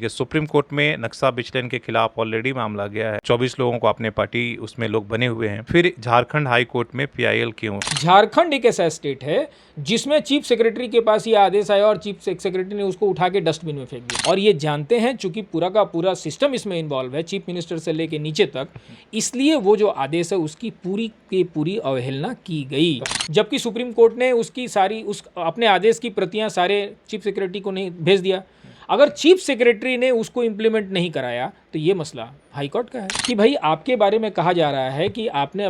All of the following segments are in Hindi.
ये सुप्रीम कोर्ट में नक्शा विचलन के खिलाफ ऑलरेडी मामला गया है। 24 लोगों को अपने पार्टी उसमें लोग बने हुए हैं। फिर झारखंड हाई कोर्ट में पीआईएल क्यों? झारखंड एक ऐसा स्टेट है जिसमें चीफ सेक्रेटरी के पास ये आदेश आया और चीफ सेक्रेटरी ने उसको उठा के डस्टबिन में फेंक दिया। और ये जानते हैं चूंकि पूरा का पूरा सिस्टम इसमें इन्वॉल्व है, चीफ मिनिस्टर से लेके नीचे तक, इसलिए वो जो आदेश है उसकी पूरी की पूरी अवहेलना की गई। जबकि सुप्रीम कोर्ट ने उसकी सारी अपने आदेश की प्रतियां सारे चीफ सेक्रेटरी को नहीं भेज दिया। अगर चीफ सेक्रेटरी ने उसको इम्प्लीमेंट नहीं कराया तो ये मसला हाई कोर्ट का है कि भाई आपके बारे में कहा जा रहा है कि आपने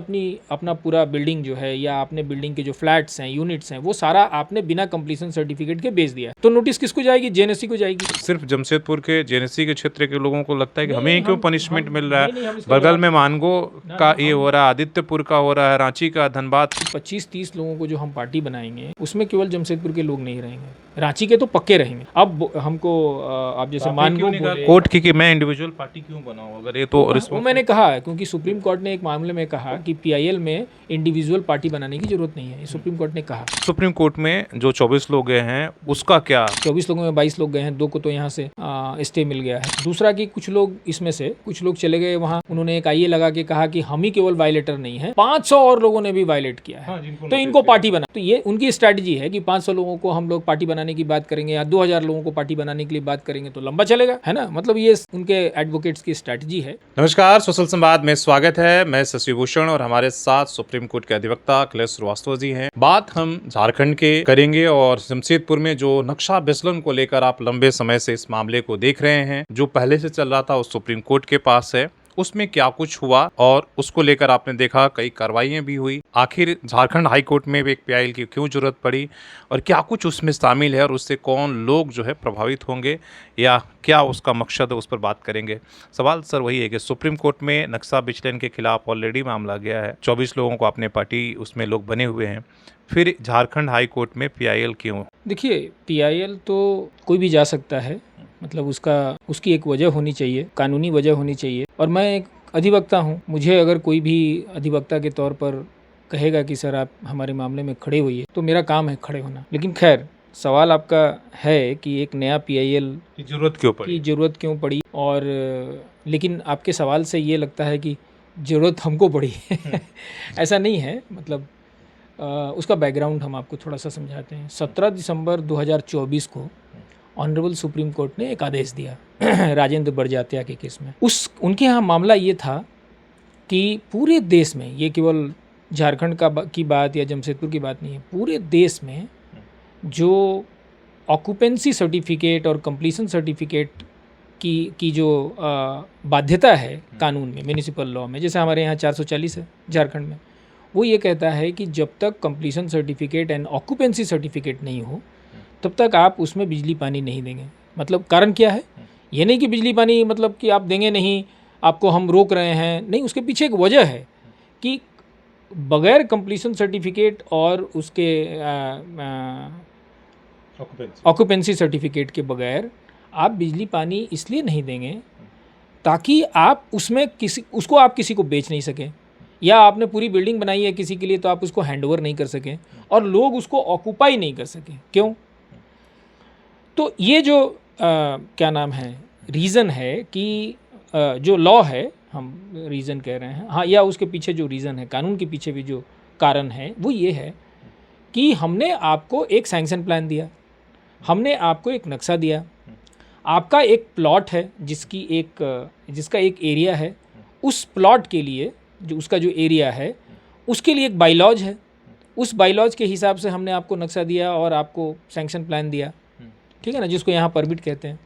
अपना पूरा बिल्डिंग जो है या आपने बिल्डिंग के जो फ्लैट्स हैं, यूनिट्स हैं, वो सारा आपने बिना कंप्लीशन सर्टिफिकेट के बेच दिया। तो नोटिस किसको जाएगी? जेएनएससी को जाएगी। सिर्फ जमशेदपुर के जेएनएससी के क्षेत्र के लोगों को लगता है कि हमें क्यों पनिशमेंट मिल रहा है? बगल में मानगो का ये हो रहा है, आदित्यपुर का हो रहा है, रांची का, धनबाद। 25-30 लोगों को जो हम पार्टी बनाएंगे उसमें केवल जमशेदपुर के लोग नहीं रहेंगे, रांची के तो पक्के रहेंगे। अब हमको आप जैसे मानगो कोर्ट की मैं इंडिविजुअल पार्टी क्यों बनाऊं अगर ये तो वो मैंने कहा है, क्योंकि सुप्रीम कोर्ट ने एक मामले में कहा कि पीआईएल में इंडिविजुअल पार्टी बनाने की जरूरत नहीं है। सुप्रीम कोर्ट ने कहा। सुप्रीम कोर्ट में जो 24 लोग गए हैं उसका क्या? 24 लोगों में 22 लोग गए हैं, 2 को तो यहाँ से स्टे मिल गया है। दूसरा कि कुछ लोग इसमें से कुछ लोग चले गए वहाँ, उन्होंने एक आईए लगा के कहा कि हम ही केवल वायलेटर नहीं है, 500 और लोगों ने भी वायलेट किया है, तो इनको पार्टी बना। तो ये उनकी स्ट्रैटेजी है कि 500 लोगों को हम लोग पार्टी बनाने की बात करेंगे या 2000 लोगों को पार्टी बनाने के लिए बात करेंगे तो लंबा चलेगा, है ना। मतलब ये उनके एडवोकेट्स की स्ट्रैटेजी है। नमस्कार, सोशल संवाद में स्वागत है। मैं शशि भूषण और हमारे साथ सुप्रीम कोर्ट के अधिवक्ता अखिलेश श्रीवास्तव जी हैं। बात हम झारखंड के करेंगे और जमशेदपुर में जो नक्शा विचलन को लेकर आप लंबे समय से इस मामले को देख रहे हैं, जो पहले से चल रहा था वो सुप्रीम कोर्ट के पास है, उसमें क्या कुछ हुआ और उसको लेकर आपने देखा कई कार्रवाइयां भी हुई। आखिर झारखंड हाई कोर्ट में एक पीआईएल की क्यों जरूरत पड़ी और क्या कुछ उसमें शामिल है और उससे कौन लोग जो है प्रभावित होंगे या क्या उसका मकसद है, उस पर बात करेंगे। सवाल सर वही है कि सुप्रीम कोर्ट में नक्शा विचलन के खिलाफ ऑलरेडी मामला गया है। 24 लोगों को अपने पार्टी उसमें लोग बने हुए हैं। फिर झारखंड हाई कोर्ट में पीआईएल क्यों? देखिए, पीआईएल तो कोई भी जा सकता है, मतलब उसकी एक वजह होनी चाहिए, कानूनी वजह होनी चाहिए। और मैं एक अधिवक्ता हूँ, मुझे अगर कोई भी अधिवक्ता के तौर पर कहेगा कि सर आप हमारे मामले में खड़े होइए, तो मेरा काम है खड़े होना। लेकिन खैर, सवाल आपका है कि एक नया पीआईएल की जरूरत क्यों पड़ी और लेकिन आपके सवाल से ये लगता है कि ज़रूरत हमको पड़ी ऐसा नहीं है। मतलब उसका बैकग्राउंड हम आपको थोड़ा सा समझाते हैं। 17 दिसंबर 2024 को ऑनरेबल सुप्रीम कोर्ट ने एक आदेश दिया राजेंद्र बड़जात्या के केस में। उनके यहाँ मामला ये था कि पूरे देश में, ये केवल झारखंड की बात या जमशेदपुर की बात नहीं है, पूरे देश में जो ऑक्यूपेंसी सर्टिफिकेट और कंप्लीशन सर्टिफिकेट की जो बाध्यता है कानून में, म्यूनिसिपल लॉ में, जैसे हमारे यहाँ 440 है झारखंड में, वो ये कहता है कि जब तक completion certificate and occupancy certificate नहीं हो तब तक आप उसमें बिजली पानी नहीं देंगे। मतलब कारण क्या है? ये नहीं कि बिजली पानी मतलब कि आप देंगे नहीं, आपको हम रोक रहे हैं, नहीं, उसके पीछे एक वजह है कि बगैर कंप्लीशन सर्टिफिकेट और उसके ऑक्यूपेंसी सर्टिफिकेट के बगैर आप बिजली पानी इसलिए नहीं देंगे ताकि आप उसमें उसको आप किसी को बेच नहीं सकें, या आपने पूरी बिल्डिंग बनाई है किसी के लिए तो आप उसको हैंडओवर नहीं कर सकें और लोग उसको ऑक्यूपाई नहीं कर सकें। क्यों? तो ये जो क्या नाम है, रीज़न है कि जो लॉ है, हम रीज़न कह रहे हैं, हाँ, या उसके पीछे जो रीज़न है, कानून के पीछे भी जो कारण है, वो ये है कि हमने आपको एक सैंक्शन प्लान दिया, हमने आपको एक नक्शा दिया, आपका एक प्लॉट है जिसका एक एरिया है, उस प्लॉट के लिए जो उसका जो एरिया है उसके लिए एक बाईलॉज है, उस बाईलॉज के हिसाब से हमने आपको नक्शा दिया और आपको सैंक्शन प्लान दिया, ठीक है ना, जिसको यहाँ परमिट कहते हैं।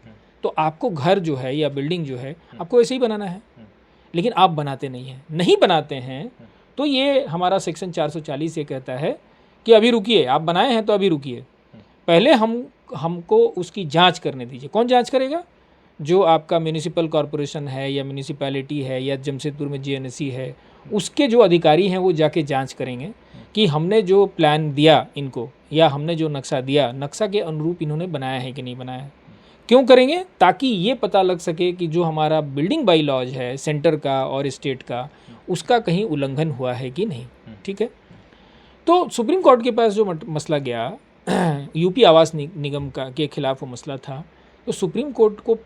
तो आपको घर जो है या बिल्डिंग जो है आपको ऐसे ही बनाना है, लेकिन आप बनाते नहीं बनाते हैं तो ये हमारा सेक्शन 440 ये कहता है कि अभी रुकिए, आप बनाए हैं तो अभी रुकिए, पहले हमको उसकी जांच करने दीजिए। कौन जांच करेगा? जो आपका म्यूनिसिपल कॉरपोरेशन है या म्यूनिसिपैलिटी है या जमशेदपुर में जेएनएससी है, उसके जो अधिकारी हैं वो जाके जांच करेंगे कि हमने जो प्लान दिया इनको या हमने जो नक्शा दिया, नक्शा के अनुरूप इन्होंने बनाया है कि नहीं बनाया है। क्यों करेंगे? ताकि ये पता लग सके कि जो हमारा बिल्डिंग बाई लॉज है सेंटर का और स्टेट का, उसका कहीं उल्लंघन हुआ है कि नहीं। ठीक है, तो सुप्रीम कोर्ट के पास जो मसला गया यूपी आवास निगम के खिलाफ वो मसला था, तो सुप्रीम कोर्ट को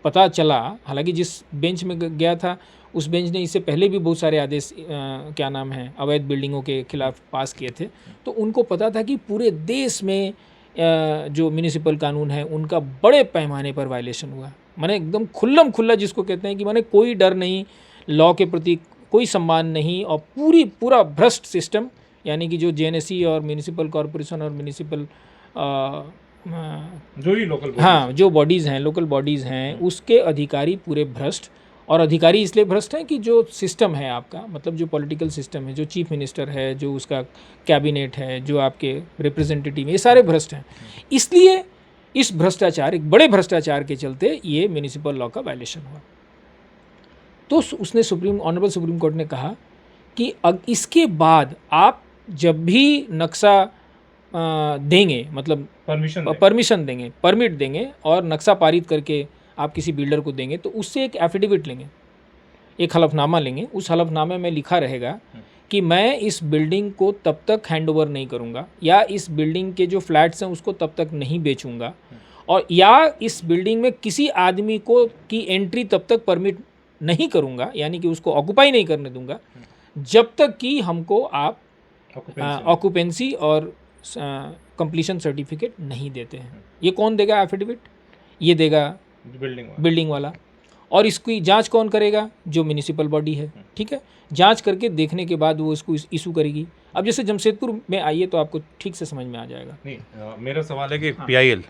पता चला, हालांकि जिस बेंच में गया था उस बेंच ने इससे पहले भी बहुत सारे आदेश क्या नाम है अवैध बिल्डिंगों के खिलाफ पास किए थे, तो उनको पता था कि पूरे देश में जो म्यूनिसिपल कानून है उनका बड़े पैमाने पर वायलेशन हुआ। माने एकदम खुल्लम खुल्ला जिसको कहते हैं कि माने कोई डर नहीं, लॉ के प्रति कोई सम्मान नहीं, और पूरा भ्रष्ट सिस्टम, यानी कि जो जेएनएससी और म्यूनिसिपल कॉरपोरेशन और म्यूनिसिपल जो ही लोकल हाँ जो बॉडीज़ हैं, लोकल बॉडीज़ हैं, उसके अधिकारी पूरे भ्रष्ट। और अधिकारी इसलिए भ्रष्ट हैं कि जो सिस्टम है आपका, मतलब जो पॉलिटिकल सिस्टम है, जो चीफ मिनिस्टर है, जो उसका कैबिनेट है, जो आपके रिप्रेजेंटेटिव है, ये सारे भ्रष्ट हैं। इसलिए इस भ्रष्टाचार, एक बड़े भ्रष्टाचार के चलते ये म्यूनिसिपल लॉ का वायलेशन हुआ। तो उसने ऑनरेबल सुप्रीम कोर्ट ने कहा कि इसके बाद आप जब भी नक्शा देंगे, मतलब परमिशन देंगे, परमिट देंगे और नक्शा पारित करके आप किसी बिल्डर को देंगे, तो उससे एक एफिडेविट लेंगे, एक हलफनामा लेंगे। उस हलफनामे में लिखा रहेगा कि मैं इस बिल्डिंग को तब तक हैंड ओवर नहीं करूँगा, या इस बिल्डिंग के जो फ्लैट्स हैं उसको तब तक नहीं बेचूँगा, और या इस बिल्डिंग में किसी आदमी को की एंट्री तब तक परमिट नहीं करूँगा, यानी कि उसको ऑक्यूपाई नहीं करने दूंगा, जब तक कि हमको आप ऑक्यूपेंसी और कंप्लीशन सर्टिफिकेट नहीं देते हैं। ये कौन देगा एफिडेविट? ये देगा बिल्डिंग वाला। और इसकी जांच कौन करेगा? जो म्यूनिसिपल बॉडी है, ठीक है। जांच करके देखने के बाद वो इसको इशू करेगी। अब जैसे जमशेदपुर में आइए तो आपको ठीक से समझ में आ जाएगा। नहीं, मेरा सवाल है कि पीआईएल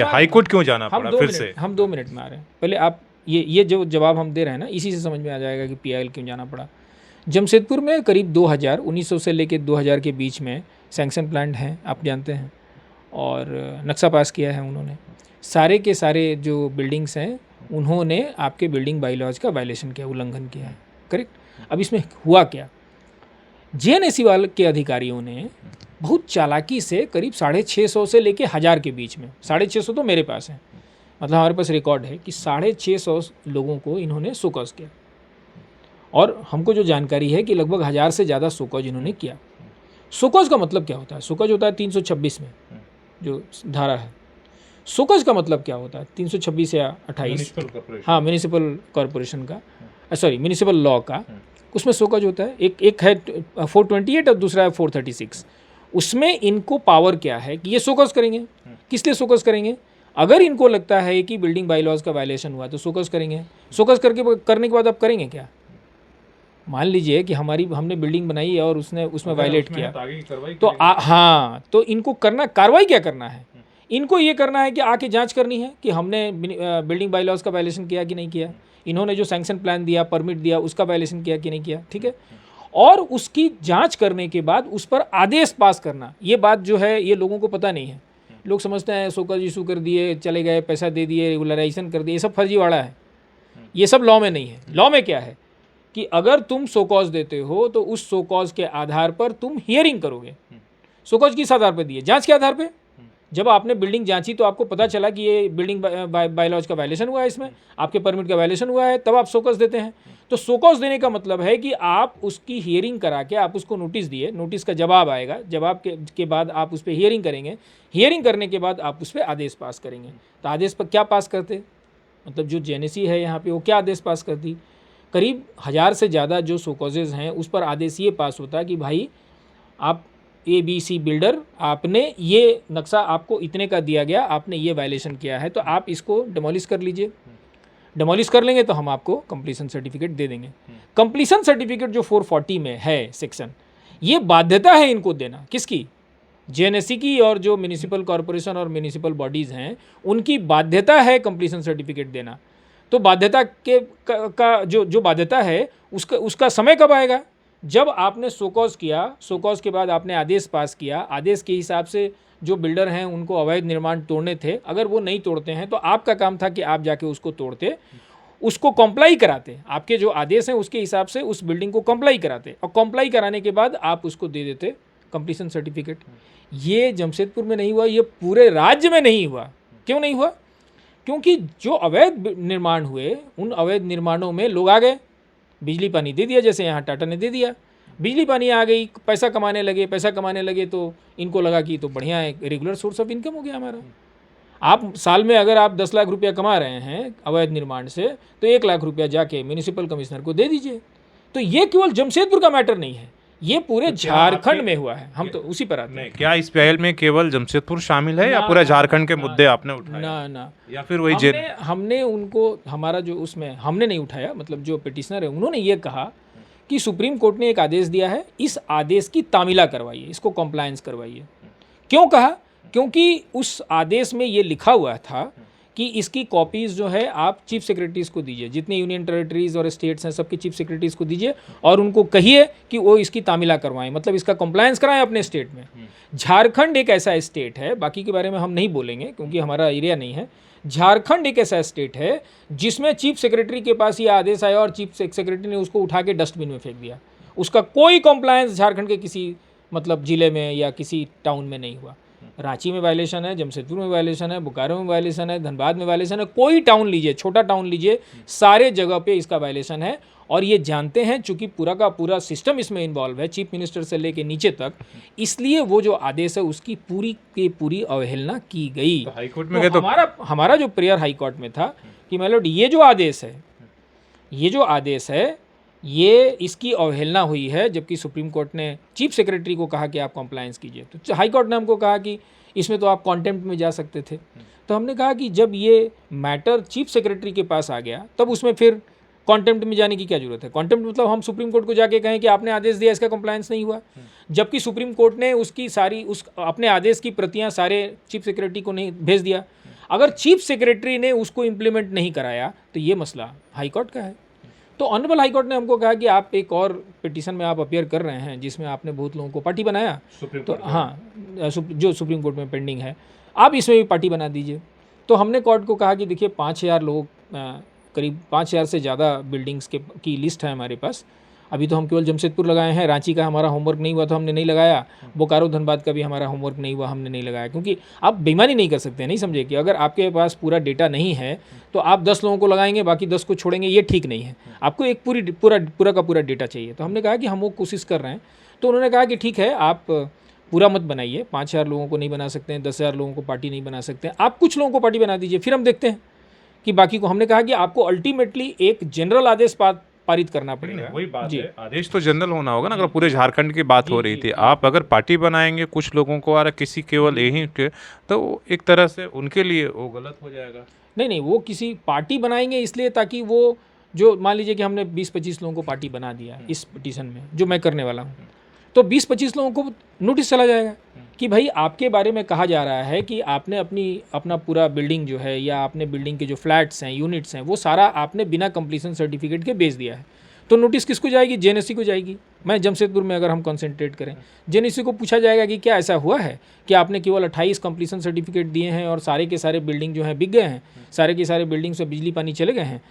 हाई कोर्ट क्यों जाना पड़ा फिर से? हम 2 मिनट में आ रहे हैं, पहले आप ये जो जवाब हम दे रहे हैं ना, इसी से समझ में आ जाएगा कि पीआईएल क्यों जाना पड़ा। जमशेदपुर में करीब 1900 से लेकर 2000 के बीच में सैंक्शन प्लान है, आप जानते हैं, और नक्शा पास किया है उन्होंने। सारे के सारे जो बिल्डिंग्स हैं उन्होंने आपके बिल्डिंग बाईलॉज का वायलेशन किया, उल्लंघन किया है, करेक्ट। अब इसमें हुआ क्या? जेएनएससी वाले के अधिकारियों ने बहुत चालाकी से करीब 650 से लेके 1000 के बीच में, 650 तो मेरे पास है, मतलब हमारे पास रिकॉर्ड है कि 650 लोगों को इन्होंने शोकॉज किया, और हमको जो जानकारी है कि लगभग 1000 से ज़्यादा शोकॉज इन्होंने किया। शोकॉज का मतलब क्या होता है? शोकॉज होता है 326 में जो धारा है। शोकॉज का मतलब क्या होता है? 326 या 28, हाँ, म्यूनिसिपल कॉरपोरेशन का, सॉरी म्यूनिसिपल लॉ का, उसमें शोकॉज होता है। एक है 428 और दूसरा है 436। उसमें इनको पावर क्या है कि ये शोकॉज करेंगे। किस लिए शोकॉज करेंगे? अगर इनको लगता है कि बिल्डिंग बाईलॉज का वायलेशन हुआ तो शोकॉज करेंगे। शोकॉज करने के बाद आप करेंगे क्या? मान लीजिए कि हमने बिल्डिंग बनाई है और उसमें वायलेट किया, तो हाँ, तो इनको कार्रवाई क्या करना है? इनको ये करना है कि आके जांच करनी है कि हमने बिल्डिंग बाईलॉज का वायलेशन किया कि नहीं किया, इन्होंने जो सैंक्शन प्लान दिया, परमिट दिया, उसका वायलेशन किया कि नहीं किया, ठीक है। और उसकी जांच करने के बाद उस पर आदेश पास करना। ये बात जो है ये लोगों को पता नहीं है। लोग समझते हैं शोकॉज इशू कर दिए, चले गए, पैसा दे दिए, रेगुलराइजेशन कर दिए, ये सब फर्जीवाड़ा है। ये सब लॉ में नहीं है। लॉ में क्या है कि अगर तुम शोकॉज देते हो तो उस शोकॉज के आधार पर तुम हियरिंग करोगे। शोकॉज किस आधार पर दिए? जांच के आधार पर। जब आपने बिल्डिंग जांची तो आपको पता चला कि ये बिल्डिंग बाईलॉज का वायलेशन हुआ है, इसमें आपके परमिट का वायलेशन हुआ है, तब आप शोकॉज देते हैं। तो शोकॉज देने का मतलब है कि आप उसकी हियरिंग करा के आप उसको नोटिस दिए, नोटिस का जवाब आएगा, जवाब के बाद आप उस पर हियरिंग करेंगे, हियरिंग करने के बाद आप उस पर आदेश पास करेंगे। तो आदेश पर क्या पास करते, मतलब जो जेएनएससी है यहाँ पे वो क्या आदेश पास करती? करीब 1000 से ज़्यादा जो शोकॉजेज़ हैं उस पर आदेश ये पास होता है कि भाई आप ABC बिल्डर, आपने ये नक्शा आपको इतने का दिया गया, आपने ये वायलेशन किया है, तो आप इसको डिमोलिश कर लीजिए। डिमोलिश कर लेंगे तो हम आपको कंप्लीशन सर्टिफिकेट दे देंगे। कंप्लीशन सर्टिफिकेट जो 440 में है सेक्शन, ये बाध्यता है इनको देना। किसकी? जेएनएससी की, और जो म्यूनिसिपल कॉरपोरेशन और म्यूनिसिपल बॉडीज़ हैं उनकी बाध्यता है कंप्लीशन सर्टिफिकेट देना। तो बाध्यता का जो बाध्यता है उसका समय कब आएगा? जब आपने शोकॉज किया, शोकॉज के बाद आपने आदेश पास किया, आदेश के हिसाब से जो बिल्डर हैं उनको अवैध निर्माण तोड़ने थे, अगर वो नहीं तोड़ते हैं तो आपका काम था कि आप जाके उसको तोड़ते, उसको कंप्लाई कराते, आपके जो आदेश हैं उसके हिसाब से उस बिल्डिंग को कंप्लाई कराते, और कंप्लाई कराने के बाद आप उसको दे देते कंप्लीशन सर्टिफिकेट। ये जमशेदपुर में नहीं हुआ, ये पूरे राज्य में नहीं हुआ। क्यों नहीं हुआ? क्योंकि जो अवैध निर्माण हुए उन अवैध निर्माणों में लोग आ गए, बिजली पानी दे दिया, जैसे यहाँ टाटा ने दे दिया, बिजली पानी आ गई, पैसा कमाने लगे तो इनको लगा कि तो बढ़िया है, रेगुलर सोर्स ऑफ इनकम हो गया हमारा। आप साल में अगर आप 10 लाख रुपया कमा रहे हैं अवैध निर्माण से, तो 1 लाख रुपया जाके म्यूनिसिपल कमिश्नर को दे दीजिए। तो ये केवल जमशेदपुर का मैटर नहीं है, ये पूरे झारखंड में हुआ है। हम तो उसी पर आते हैं। क्या इस पहल में केवल जमशेदपुर शामिल है या पूरा झारखंड के मुद्दे आपने उठाए? ना, या फिर वही हमने उनको, हमारा जो उसमें हमने नहीं उठाया, मतलब जो पिटिशनर है उन्होंने ये कहा कि सुप्रीम कोर्ट ने एक आदेश दिया है, इस आदेश की तामीला करवाइए, इसको कंप्लायंस करवाइए। क्यों कहा? क्योंकि उस आदेश में ये लिखा हुआ था कि इसकी कॉपीज़ जो है आप चीफ सेक्रेटरीज़ को दीजिए, जितने यूनियन टेरिटरीज़ और स्टेट्स हैं सबके चीफ सेक्रेटरीज़ को दीजिए और उनको कहिए कि वो इसकी तामीला करवाएं, मतलब इसका कंप्लायंस कराएं अपने स्टेट में। झारखंड एक ऐसा स्टेट है, बाकी के बारे में हम नहीं बोलेंगे क्योंकि हमारा एरिया नहीं है। झारखंड एक ऐसा स्टेट है जिसमें चीफ सेक्रेटरी के पास ये आदेश आया और चीफ सेक्रेटरी ने उसको उठा के डस्टबिन में फेंक दिया। उसका कोई कंप्लायंस झारखंड के किसी मतलब ज़िले में या किसी टाउन में नहीं हुआ। रांची में वायलेशन है, जमशेदपुर में वायलेशन है, बोकारो में वायलेशन है, धनबाद में वायलेशन है, कोई टाउन लीजिए, छोटा टाउन लीजिए, सारे जगह पे इसका वायलेशन है। और ये जानते हैं चूंकि पूरा का पूरा सिस्टम इसमें इन्वॉल्व है, चीफ मिनिस्टर से लेके नीचे तक, इसलिए वो जो आदेश है उसकी पूरी की पूरी अवहेलना की गई। तो हाईकोर्ट में गए तो हमारा जो प्रेयर हाईकोर्ट में था कि माय लॉर्ड ये जो आदेश है ये इसकी अवहेलना हुई है, जबकि सुप्रीम कोर्ट ने चीफ सेक्रेटरी को कहा कि आप कंप्लायंस कीजिए। तो हाई कोर्ट ने हमको कहा कि इसमें तो आप कॉन्टेम्प्ट में जा सकते थे। तो हमने कहा कि जब ये मैटर चीफ सेक्रेटरी के पास आ गया तब उसमें फिर कॉन्टेम्प्ट में जाने की क्या जरूरत है? कॉन्टेम्प्ट मतलब हम सुप्रीम कोर्ट को जाके कहें कि आपने आदेश दिया, इसका कंप्लायंस नहीं हुआ, जबकि सुप्रीम कोर्ट ने उसकी सारी अपने आदेश की प्रतियाँ सारे चीफ सेक्रेटरी को नहीं भेज दिया। अगर चीफ सेक्रेटरी ने उसको इम्प्लीमेंट नहीं कराया तो ये मसला हाई कोर्ट का है। तो ऑनरेबल हाई कोर्ट ने हमको कहा कि आप एक और पिटीशन में आप अपियर कर रहे हैं जिसमें आपने बहुत लोगों को पार्टी बनाया, तो हाँ जो सुप्रीम कोर्ट में पेंडिंग है, आप इसमें भी पार्टी बना दीजिए। तो हमने कोर्ट को कहा कि देखिए 5000 लोग, करीब 5000 से ज़्यादा बिल्डिंग्स की लिस्ट है हमारे पास। अभी तो हम केवल जमशेदपुर लगाए हैं, रांची का हमारा होमवर्क नहीं हुआ तो हमने नहीं लगाया, बोकारो धनबाद का भी हमारा होमवर्क नहीं हुआ, हमने नहीं लगाया। क्योंकि आप बेईमानी नहीं कर सकते, नहीं समझे कि अगर आपके पास पूरा डेटा नहीं है तो आप 10 लोगों को लगाएंगे बाकी 10 को छोड़ेंगे, ये ठीक नहीं है। आपको एक पूरा का पूरा डेटा चाहिए। तो हमने कहा कि हम वो कोशिश कर रहे हैं। तो उन्होंने कहा कि ठीक है, आप पूरा मत बनाइए, 5000 लोगों को नहीं बना सकते हैं, 10,000 लोगों को पार्टी नहीं बना सकते हैं, आप कुछ लोगों को पार्टी बना दीजिए, फिर हम देखते हैं कि बाकी को। हमने कहा कि आपको अल्टीमेटली एक जनरल आदेश पारित करना पड़ेगा। वही बात है, आदेश तो जनरल होना होगा ना। अगर पूरे झारखंड की बात हो रही थी, आप अगर पार्टी बनाएंगे कुछ लोगों को और किसी केवल यही के, तो एक तरह से उनके लिए वो गलत हो जाएगा। नहीं, वो किसी पार्टी बनाएंगे इसलिए ताकि वो जो मान लीजिए कि हमने 20-25 लोगों को पार्टी बना दिया इस पिटीशन में जो मैं करने वाला हूँ, तो 20-25 लोगों को नोटिस चला जाएगा कि भाई आपके बारे में कहा जा रहा है कि आपने अपना पूरा बिल्डिंग जो है या आपने बिल्डिंग के जो फ्लैट्स हैं, यूनिट्स हैं, वो सारा आपने बिना कंप्लीशन सर्टिफिकेट के बेच दिया है। तो नोटिस किसको जाएगी? जेएनएससी को जाएगी। मैं जमशेदपुर में अगर हम कंसंट्रेट करें, जेएनएससी को पूछा जाएगा कि क्या ऐसा हुआ है कि आपने केवल 28 कंप्लीशन सर्टिफिकेट दिए हैं और सारे के सारे बिल्डिंग जो हैं बिक गए हैं, सारे के सारे बिल्डिंग से बिजली पानी चले गए हैं।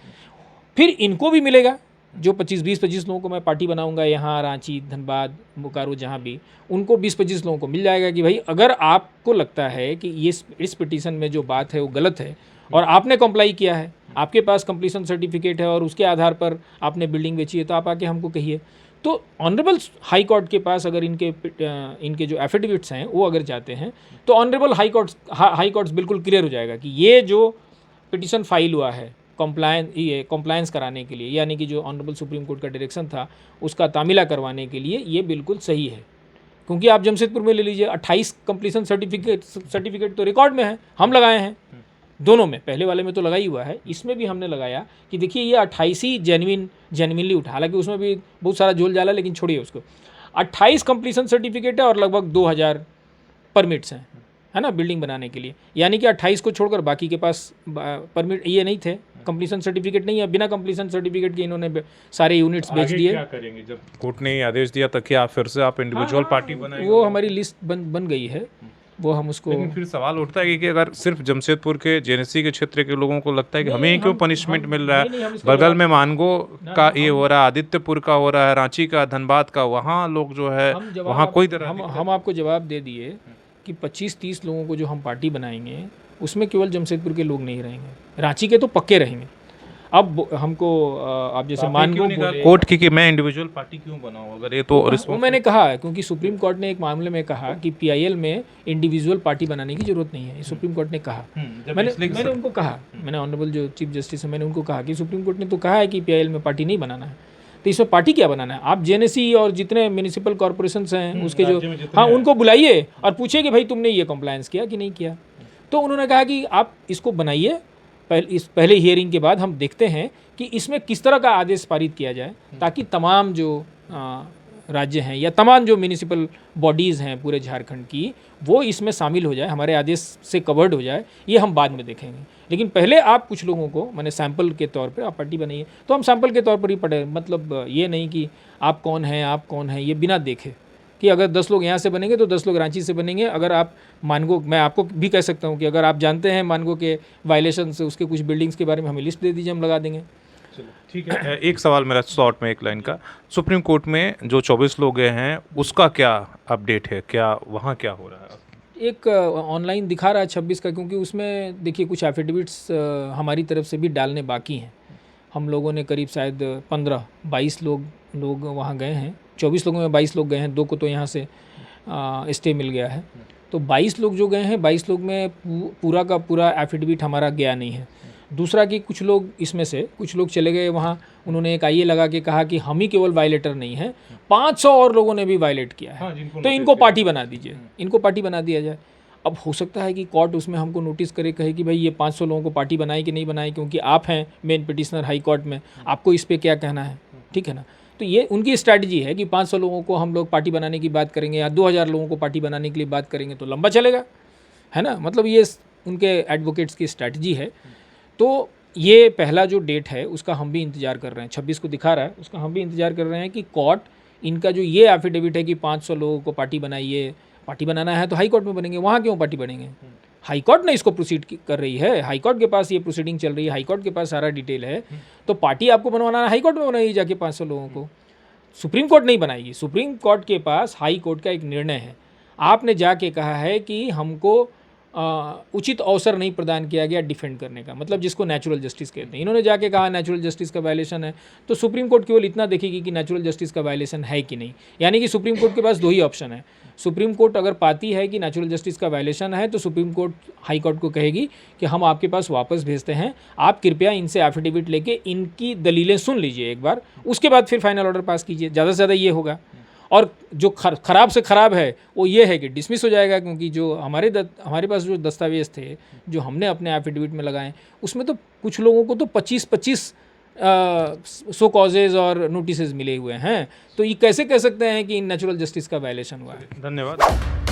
फिर इनको भी मिलेगा, जो 20-25 लोगों को मैं पार्टी बनाऊंगा यहाँ रांची, धनबाद, बोकारो, जहाँ भी, उनको 20-25 लोगों को मिल जाएगा कि भाई अगर आपको लगता है कि ये इस पिटीशन में जो बात है वो गलत है और आपने कंप्लाई किया है, आपके पास कंप्लीशन सर्टिफिकेट है और उसके आधार पर आपने बिल्डिंग बेची है, तो आप आके हमको कहिए। तो ऑनरेबल हाई कोर्ट के पास अगर इनके जो एफिडेविट्स हैं वो अगर जाते हैं तो ऑनरेबल हाई कोर्ट्स बिल्कुल क्लियर हो जाएगा कि ये जो पिटीशन फाइल हुआ है कंप्लायंस कराने के लिए, यानी कि जो ऑनरेबल सुप्रीम कोर्ट का डायरेक्शन था उसका तामीला करवाने के लिए, ये बिल्कुल सही है। क्योंकि आप जमशेदपुर में ले लीजिए, 28 कंप्लीशन सर्टिफिकेट तो रिकॉर्ड में है, हम लगाए हैं दोनों में, पहले वाले में तो लगा ही हुआ है, इसमें भी हमने लगाया कि देखिए ये 28 ही जेन्युइनली उठा, हालांकि उसमें भी बहुत सारा झोल जाला, लेकिन छोड़िए उसको। 28 कंप्लीशन सर्टिफिकेट है और लगभग 2000 परमिट्स हैं, है ना, बिल्डिंग बनाने के लिए। यानी कि 28 को छोड़कर बाकी के पास परमिट ये नहीं थे, कंप्लीशन सर्टिफिकेट नहीं है। बिना कंप्लीशन सर्टिफिकेट के इन्होंने सारे यूनिट्स बेच दिए। क्या करेंगे जब कोर्ट ने आदेश दिया तो क्या फिर से आप इंडिविजुअल पार्टी बनाएंगे? वो हमारी लिस्ट बन गई है, वो हम उसको। लेकिन फिर सवाल उठता है कि अगर सिर्फ जमशेदपुर के जेएनएससी के क्षेत्र के लोगों को लगता है कि हमें क्यों पनिशमेंट मिल रहा है, बगल में मानगो का ये हो रहा है, आदित्यपुर का हो रहा है, रांची का, धनबाद का, वहाँ लोग जो है वहाँ कोई तरह हम आपको जवाब दे दिए कि 25-30 लोगों को जो हम पार्टी बनाएंगे उसमें केवल जमशेदपुर के लोग नहीं रहेंगे, रांची के तो पक्के रहेंगे। अब हमको आप जैसे मानगो बोले, कोर्ट की कि मैं इंडिविजुअल पार्टी क्यों बनाऊं, अगर ये तो वो मैंने कहा है क्योंकि सुप्रीम कोर्ट ने एक मामले में कहा कि पीआईएल में इंडिविजुअल पार्टी बनाने की जरूरत नहीं है, ये सुप्रीम कोर्ट ने कहा। मैंने उनको कहा, मैंने ऑनरेबल जो चीफ जस्टिस है मैंने उनको कहा कि सुप्रीम कोर्ट ने तो कहा है कि पीआईएल में पार्टी नहीं बनाना है, तो इसमें पार्टी क्या बनाना है? आप जेएनएससी और जितने म्यूनिसिपल कॉर्पोरेशंस हैं उसके जो, हाँ, उनको बुलाइए और पूछिए कि भाई तुमने ये कंप्लायंस किया कि नहीं किया। तो उन्होंने कहा कि आप इसको बनाइए, पहले हियरिंग के बाद हम देखते हैं कि इसमें किस तरह का आदेश पारित किया जाए ताकि तमाम जो राज्य हैं या तमाम जो म्यूनिसिपल बॉडीज़ हैं पूरे झारखंड की, वो इसमें शामिल हो जाए, हमारे आदेश से कवर्ड हो जाए, ये हम बाद में देखेंगे। लेकिन पहले आप कुछ लोगों को मैंने सैंपल के तौर पे आप पार्टी बनाइए, तो हम सैंपल के तौर पर ही पढ़े, मतलब ये नहीं कि आप कौन हैं ये बिना देखे कि अगर 10 लोग यहाँ से बनेंगे तो 10 लोग रांची से बनेंगे। अगर आप मानगो, मैं आपको भी कह सकता हूँ कि अगर आप जानते हैं मानगो के वायलेशन से उसके कुछ बिल्डिंग्स के बारे में हमें लिस्ट दे दीजिए, हम लगा देंगे। ठीक है। एक सवाल मेरा शॉर्ट में, एक लाइन का, सुप्रीम कोर्ट में जो 24 लोग गए हैं उसका क्या अपडेट है, क्या वहाँ क्या हो रहा है? एक ऑनलाइन दिखा रहा है 26 का, क्योंकि उसमें देखिए कुछ एफिडेविट्स हमारी तरफ से भी डालने बाकी हैं। हम लोगों ने करीब शायद 15-22 लोग वहाँ गए हैं, 24 लोगों में 22 लोग गए हैं, 2 को तो यहाँ से स्टे मिल गया है। तो 22 लोग जो गए हैं, 22 लोग में पूरा का पूरा एफिडेविट हमारा गया नहीं है। दूसरा कि कुछ लोग इसमें से कुछ लोग चले गए वहाँ, उन्होंने एक आईए लगा के कहा कि हम ही केवल वायलेटर नहीं हैं, 500 और लोगों ने भी वायलेट किया है, तो इनको पार्टी बना दीजिए, इनको पार्टी बना दिया जाए। अब हो सकता है कि कोर्ट उसमें हमको नोटिस करे, कहे कि भाई ये 500 लोगों को पार्टी बनाए कि नहीं बनाए, क्योंकि आप हैं मेन पिटिशनर हाई कोर्ट में, आपको इस पर क्या कहना है, ठीक है ना। तो ये उनकी स्ट्रैटेजी है कि 500 लोगों को हम लोग पार्टी बनाने की बात करेंगे या 2000 लोगों को पार्टी बनाने के लिए बात करेंगे तो लंबा चलेगा, है ना। मतलब ये उनके एडवोकेट्स की स्ट्रैटेजी है। तो ये पहला जो डेट है उसका हम भी इंतज़ार कर रहे हैं, 26 को दिखा रहा है, उसका हम भी इंतज़ार कर रहे हैं कि कोर्ट इनका जो ये एफिडेविट है कि 500 लोगों को पार्टी बनाइए, पार्टी बनाना है तो हाई कोर्ट में बनेंगे, वहाँ क्यों पार्टी बनेंगे? हाई कोर्ट ने इसको प्रोसीड कर रही है, हाई कोर्ट के पास ये प्रोसीडिंग चल रही है, हाई कोर्ट के पास सारा डिटेल है। तो पार्टी आपको बनवाना है, हाई कोर्ट में बनाइए जाके 500 लोगों को, सुप्रीम कोर्ट नहीं बनाएगी। सुप्रीम कोर्ट के पास हाई कोर्ट का एक निर्णय है, आपने जाके कहा है कि हमको उचित अवसर नहीं प्रदान किया गया डिफेंड करने का, मतलब जिसको नेचुरल जस्टिस कहते हैं। इन्होंने जाके कहा नेचुरल जस्टिस का वायलेशन है, तो सुप्रीम कोर्ट केवल इतना देखेगी कि नेचुरल जस्टिस का वायलेशन है कि नहीं। यानी कि सुप्रीम कोर्ट के पास 2 ही ऑप्शन है। सुप्रीम कोर्ट अगर पाती है कि नेचुरल जस्टिस का वायलेशन है तो सुप्रीम कोर्ट हाई कोर्ट को कहेगी कि हम आपके पास वापस भेजते हैं, आप कृपया इनसे एफिडेविट लेके इनकी दलीलें सुन लीजिए एक बार, उसके बाद फिर फाइनल ऑर्डर पास कीजिए। ज़्यादा से ज़्यादा ये होगा। और जो खराब से ख़राब है वो ये है कि डिसमिस हो जाएगा, क्योंकि जो हमारे पास जो दस्तावेज़ थे जो हमने अपने एफिडेविट में लगाए, उसमें तो कुछ लोगों को तो 25 सो कॉजेज़ और नोटिसेज मिले हुए हैं। तो ये कैसे कह सकते हैं कि नेचुरल जस्टिस का वायलेशन हुआ है? धन्यवाद।